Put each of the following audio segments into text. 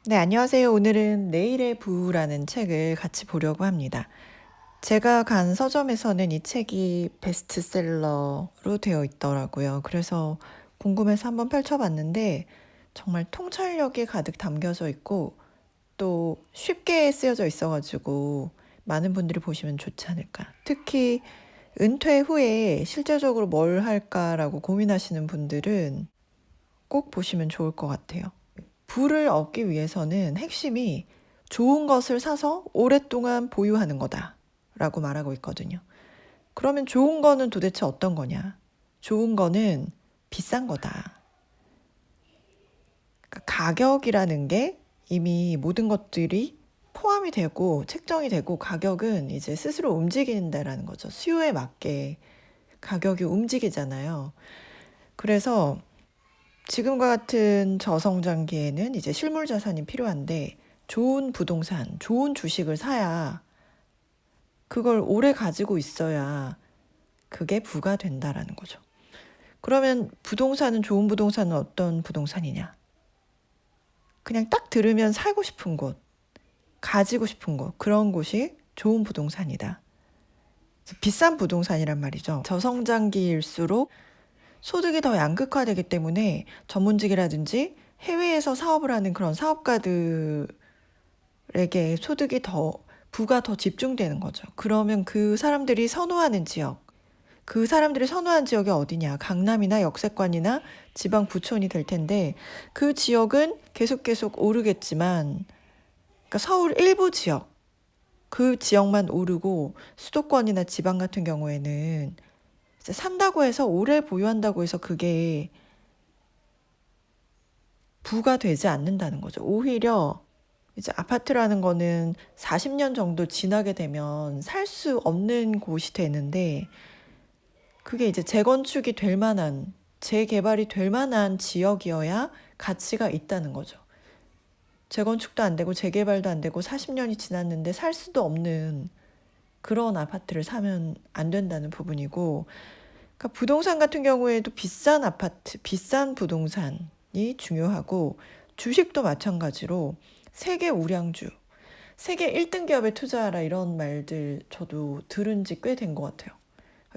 네, 안녕하세요. 오늘은 내일의 부라는 책을 같이 보려고 합니다. 제가 간 서점에서는 이 책이 베스트셀러로 되어 있더라고요. 그래서 궁금해서 한번 펼쳐봤는데 정말 통찰력이 가득 담겨져 있고 또 쉽게 쓰여져 있어가지고 많은 분들이 보시면 좋지 않을까. 특히 은퇴 후에 실제적으로 뭘 할까라고 고민하시는 분들은 꼭 보시면 좋을 것 같아요. 부를 얻기 위해서는 핵심이 좋은 것을 사서 오랫동안 보유하는 거다라고 말하고 있거든요. 그러면 좋은 거는 도대체 어떤 거냐? 좋은 거는 비싼 거다. 그러니까 가격이라는 게 이미 모든 것들이 포함이 되고 책정이 되고 가격은 이제 스스로 움직인다라는 거죠. 수요에 맞게 가격이 움직이잖아요. 그래서 지금과 같은 저성장기에는 이제 실물 자산이 필요한데 좋은 부동산, 좋은 주식을 사야 그걸 오래 가지고 있어야 그게 부가 된다라는 거죠. 그러면 부동산은 좋은 부동산은 어떤 부동산이냐? 그냥 딱 들으면 살고 싶은 곳, 가지고 싶은 곳, 그런 곳이 좋은 부동산이다. 비싼 부동산이란 말이죠. 저성장기일수록 소득이 더 양극화되기 때문에 전문직이라든지 해외에서 사업을 하는 그런 사업가들에게 소득이 더, 부가 더 집중되는 거죠. 그러면 그 사람들이 선호하는 지역, 그 사람들이 선호한 지역이 어디냐? 강남이나 역세권이나 지방 부촌이 될 텐데 그 지역은 계속 오르겠지만, 그러니까 서울 일부 지역, 그 지역만 오르고 수도권이나 지방 같은 경우에는 산다고 해서 오래 보유한다고 해서 그게 부가 되지 않는다는 거죠. 오히려 이제 아파트라는 거는 40년 정도 지나게 되면 살 수 없는 곳이 되는데 그게 이제 재건축이 될 만한, 재개발이 될 만한 지역이어야 가치가 있다는 거죠. 재건축도 안 되고 재개발도 안 되고 40년이 지났는데 살 수도 없는 그런 아파트를 사면 안 된다는 부분이고, 그러니까 부동산 같은 경우에도 비싼 아파트, 비싼 부동산이 중요하고 주식도 마찬가지로 세계 우량주, 세계 1등 기업에 투자하라 이런 말들 저도 들은 지 꽤 된 것 같아요.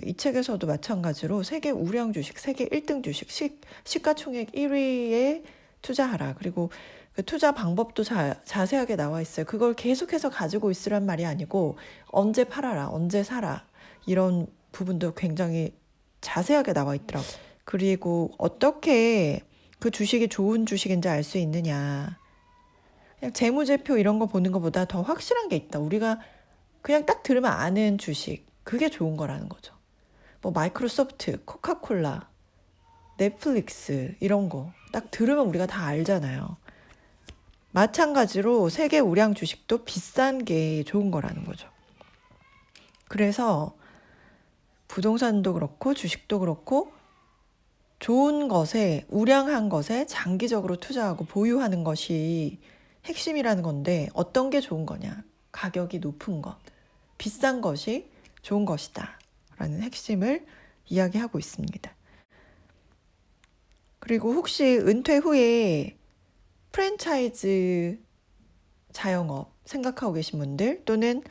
이 책에서도 마찬가지로 세계 우량 주식, 세계 1등 주식, 시가총액 1위에 투자하라. 그리고 그 투자 방법도 자세하게 나와 있어요. 그걸 계속해서 가지고 있으란 말이 아니고 언제 팔아라, 언제 사라 이런 부분도 굉장히 자세하게 나와 있더라고요. 그리고 어떻게 그 주식이 좋은 주식인지 알 수 있느냐. 그냥 재무제표 이런 거 보는 것보다 더 확실한 게 있다. 우리가 그냥 딱 들으면 아는 주식. 그게 좋은 거라는 거죠. 뭐 마이크로소프트, 코카콜라, 넷플릭스 이런 거 딱 들으면 우리가 다 알잖아요. 마찬가지로 세계 우량 주식도 비싼 게 좋은 거라는 거죠. 그래서 부동산도 그렇고 주식도 그렇고 좋은 것에, 우량한 것에 장기적으로 투자하고 보유하는 것이 핵심이라는 건데 어떤 게 좋은 거냐? 가격이 높은 것, 비싼 것이 좋은 것이다 라는 핵심을 이야기하고 있습니다. 그리고 혹시 은퇴 후에 프랜차이즈 자영업 생각하고 계신 분들 또는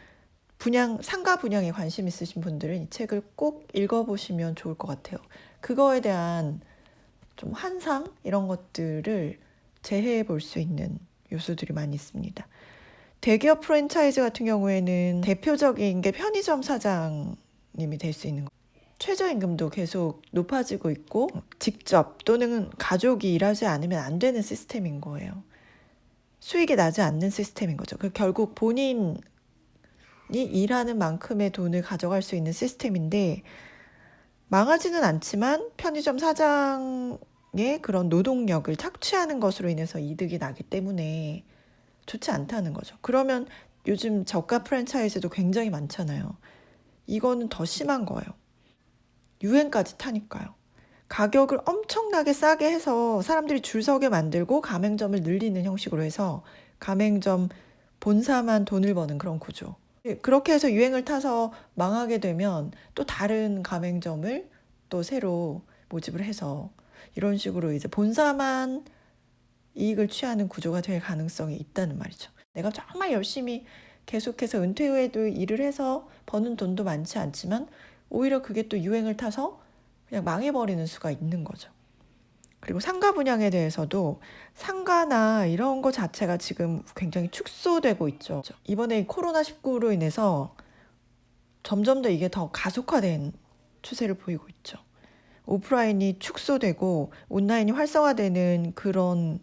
상가 분양에 관심 있으신 분들은 이 책을 꼭 읽어보시면 좋을 것 같아요. 그거에 대한 좀 환상 이런 것들을 재해해 볼 수 있는 요소들이 많이 있습니다. 대기업 프랜차이즈 같은 경우에는 대표적인 게 편의점 사장님이 될 수 있는 거예요. 최저임금도 계속 높아지고 있고 직접 또는 가족이 일하지 않으면 안 되는 시스템인 거예요. 수익이 나지 않는 시스템인 거죠. 결국 본인이 일하는 만큼의 돈을 가져갈 수 있는 시스템인데 망하지는 않지만 편의점 사장의 그런 노동력을 착취하는 것으로 인해서 이득이 나기 때문에 좋지 않다는 거죠. 그러면 요즘 저가 프랜차이즈도 굉장히 많잖아요. 이거는 더 심한 거예요. 유행까지 타니까요. 가격을 엄청나게 싸게 해서 사람들이 줄 서게 만들고 가맹점을 늘리는 형식으로 해서 가맹점 본사만 돈을 버는 그런 구조. 그렇게 해서 유행을 타서 망하게 되면 또 다른 가맹점을 또 새로 모집을 해서 이런 식으로 이제 본사만 이익을 취하는 구조가 될 가능성이 있다는 말이죠. 내가 정말 열심히 계속해서 은퇴 후에도 일을 해서 버는 돈도 많지 않지만 오히려 그게 또 유행을 타서 그냥 망해버리는 수가 있는 거죠. 그리고 상가 분양에 대해서도 상가나 이런 거 자체가 지금 굉장히 축소되고 있죠. 이번에 코로나19로 인해서 점점 더 이게 더 가속화된 추세를 보이고 있죠. 오프라인이 축소되고 온라인이 활성화되는 그런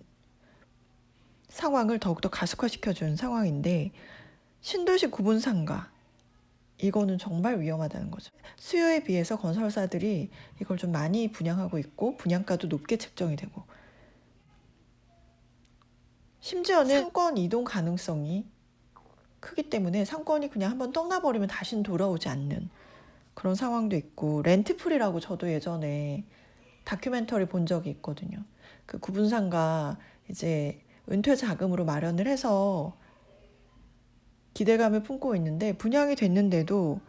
상황을 더욱더 가속화시켜주는 상황인데 신도시 구분 상가 이거는 정말 위험하다는 거죠. 수요에 비해서 건설사들이 이걸 좀 많이 분양하고 있고 분양가도 높게 책정이 되고 심지어는 상권 이동 가능성이 크기 때문에 상권이 그냥 한번 떠나버리면 다시는 돌아오지 않는 그런 상황도 있고 렌트풀이라고 저도 예전에 다큐멘터리 본 적이 있거든요. 그 구분상가 이제 은퇴 자금으로 마련을 해서 기대감을 품고 있는데 분양이 됐는데도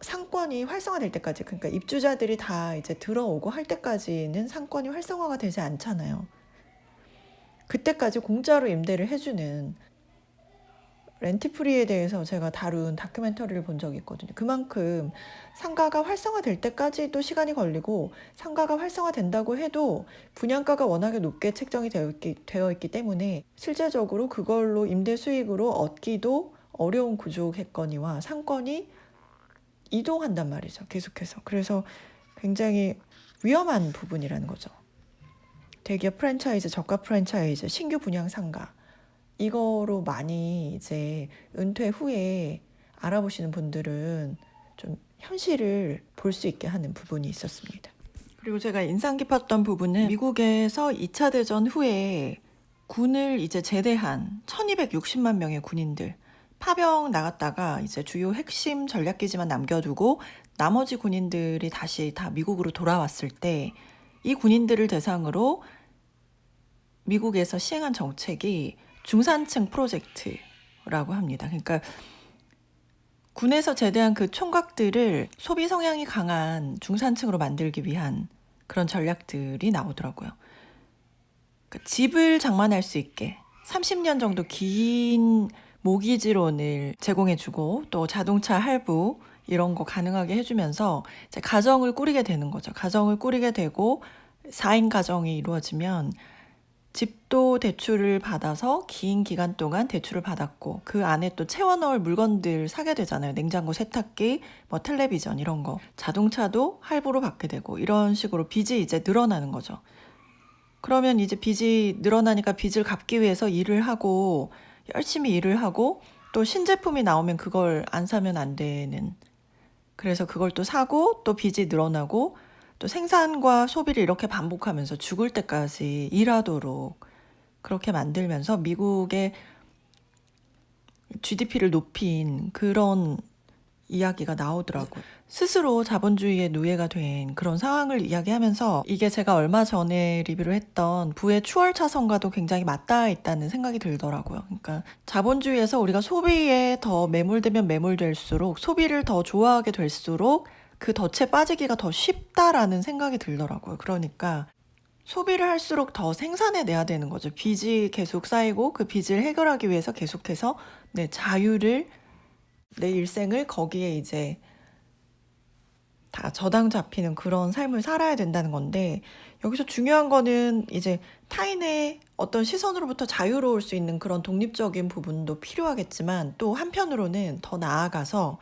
상권이 활성화될 때까지 그러니까 입주자들이 다 이제 들어오고 할 때까지는 상권이 활성화가 되지 않잖아요. 그때까지 공짜로 임대를 해주는 렌트프리에 대해서 제가 다룬 다큐멘터리를 본 적이 있거든요. 그만큼 상가가 활성화될 때까지도 시간이 걸리고 상가가 활성화된다고 해도 분양가가 워낙에 높게 책정이 되어 있기 때문에 실제적으로 그걸로 임대 수익으로 얻기도 어려운 구조겠거니와 상권이 이동한단 말이죠. 계속해서. 그래서 굉장히 위험한 부분이라는 거죠. 대기업 프랜차이즈, 저가 프랜차이즈, 신규 분양 상가 이거로 많이 이제 은퇴 후에 알아보시는 분들은 좀 현실을 볼 수 있게 하는 부분이 있었습니다. 그리고 제가 인상 깊었던 부분은 미국에서 2차 대전 후에 군을 이제 제대한 1260만 명의 군인들 파병 나갔다가 이제 주요 핵심 전략기지만 남겨두고 나머지 군인들이 다시 다 미국으로 돌아왔을 때 이 군인들을 대상으로 미국에서 시행한 정책이 중산층 프로젝트라고 합니다. 그러니까 군에서 제대한 그 총각들을 소비 성향이 강한 중산층으로 만들기 위한 그런 전략들이 나오더라고요. 그러니까 집을 장만할 수 있게 30년 정도 긴 모기지론을 제공해주고 또 자동차 할부 이런 거 가능하게 해주면서 이제 가정을 꾸리게 되는 거죠. 가정을 꾸리게 되고 4인 가정이 이루어지면 집도 대출을 받아서 긴 기간 동안 대출을 받았고 그 안에 또 채워 넣을 물건들 사게 되잖아요. 냉장고, 세탁기, 뭐 텔레비전 이런 거. 자동차도 할부로 받게 되고 이런 식으로 빚이 이제 늘어나는 거죠. 그러면 이제 빚이 늘어나니까 빚을 갚기 위해서 일을 하고 열심히 일을 하고 또 신제품이 나오면 그걸 안 사면 안 되는 그래서 그걸 또 사고 또 빚이 늘어나고 또 생산과 소비를 이렇게 반복하면서 죽을 때까지 일하도록 그렇게 만들면서 미국의 GDP를 높인 그런 이야기가 나오더라고요. 스스로 자본주의의 노예가 된 그런 상황을 이야기하면서 이게 제가 얼마 전에 리뷰를 했던 부의 추월차선과도 굉장히 맞닿아 있다는 생각이 들더라고요. 그러니까 자본주의에서 우리가 소비에 더 매몰되면 매몰될수록 소비를 더 좋아하게 될수록 그 덫에 빠지기가 더 쉽다라는 생각이 들더라고요. 그러니까 소비를 할수록 더 생산해내야 되는 거죠. 빚이 계속 쌓이고 그 빚을 해결하기 위해서 계속해서 내 자유를 내 일생을 거기에 이제 다 저당 잡히는 그런 삶을 살아야 된다는 건데 여기서 중요한 거는 이제 타인의 어떤 시선으로부터 자유로울 수 있는 그런 독립적인 부분도 필요하겠지만 또 한편으로는 더 나아가서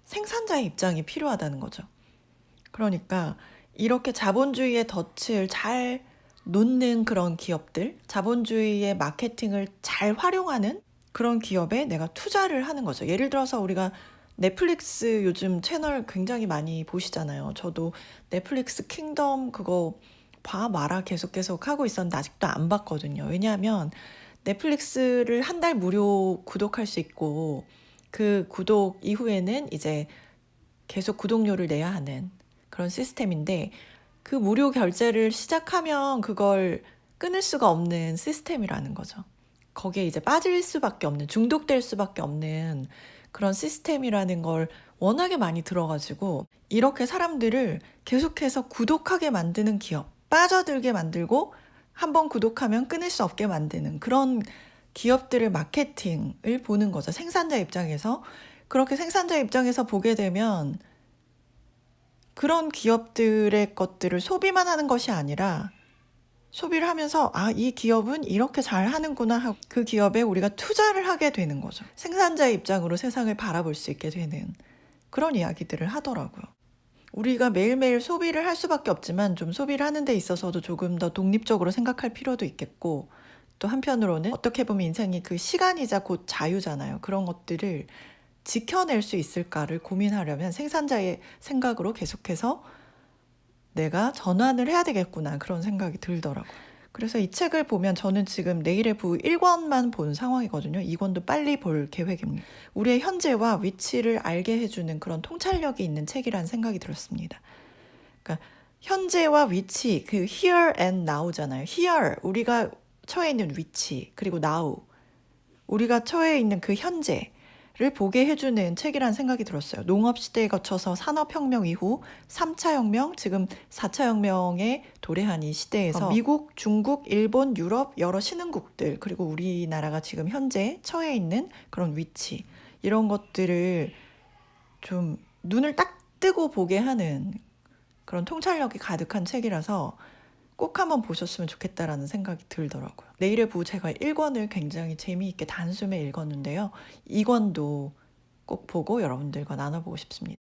생산자의 입장이 필요하다는 거죠. 그러니까 이렇게 자본주의의 덫을 잘 놓는 그런 기업들, 자본주의의 마케팅을 잘 활용하는 그런 기업에 내가 투자를 하는 거죠. 예를 들어서 우리가 넷플릭스 요즘 채널 굉장히 많이 보시잖아요. 저도 넷플릭스 킹덤 그거 봐 마라 계속 하고 있었는데 아직도 안 봤거든요. 왜냐하면 넷플릭스를 한 달 무료 구독할 수 있고 그 구독 이후에는 이제 계속 구독료를 내야 하는 그런 시스템인데 그 무료 결제를 시작하면 그걸 끊을 수가 없는 시스템이라는 거죠. 거기에 이제 빠질 수밖에 없는, 중독될 수밖에 없는 그런 시스템이라는 걸 워낙에 많이 들어가지고 이렇게 사람들을 계속해서 구독하게 만드는 기업, 빠져들게 만들고 한번 구독하면 끊을 수 없게 만드는 그런 기업들의 마케팅을 보는 거죠. 생산자 입장에서. 그렇게 생산자 입장에서 보게 되면 그런 기업들의 것들을 소비만 하는 것이 아니라 소비를 하면서 이 기업은 이렇게 잘 하는구나 하고 그 기업에 우리가 투자를 하게 되는 거죠. 생산자의 입장으로 세상을 바라볼 수 있게 되는 그런 이야기들을 하더라고요. 우리가 매일매일 소비를 할 수밖에 없지만 좀 소비를 하는 데 있어서도 조금 더 독립적으로 생각할 필요도 있겠고, 또 한편으로는 어떻게 보면 인생이 그 시간이자 곧 자유잖아요. 그런 것들을 지켜낼 수 있을까를 고민하려면 생산자의 생각으로 계속해서 내가 전환을 해야 되겠구나 그런 생각이 들더라고요. 그래서 이 책을 보면 저는 지금 내일의 부후 1권만 본 상황이거든요. 2권도 빨리 볼 계획입니다. 우리의 현재와 위치를 알게 해주는 그런 통찰력이 있는 책이라는 생각이 들었습니다. 그러니까 현재와 위치, 그 here and now잖아요. here, 우리가 처해 있는 위치, 그리고 now, 우리가 처해 있는 그 현재를 보게 해주는 책이라는 생각이 들었어요. 농업시대에 거쳐서 산업혁명 이후 3차 혁명, 지금 4차 혁명에 도래한 이 시대에서 미국, 중국, 일본, 유럽 여러 신흥국들, 그리고 우리나라가 지금 현재 처해 있는 그런 위치, 이런 것들을 좀 눈을 딱 뜨고 보게 하는 그런 통찰력이 가득한 책이라서 꼭 한번 보셨으면 좋겠다라는 생각이 들더라고요. 내일의 부후 제가 1권을 굉장히 재미있게 단숨에 읽었는데요. 2권도 꼭 보고 여러분들과 나눠보고 싶습니다.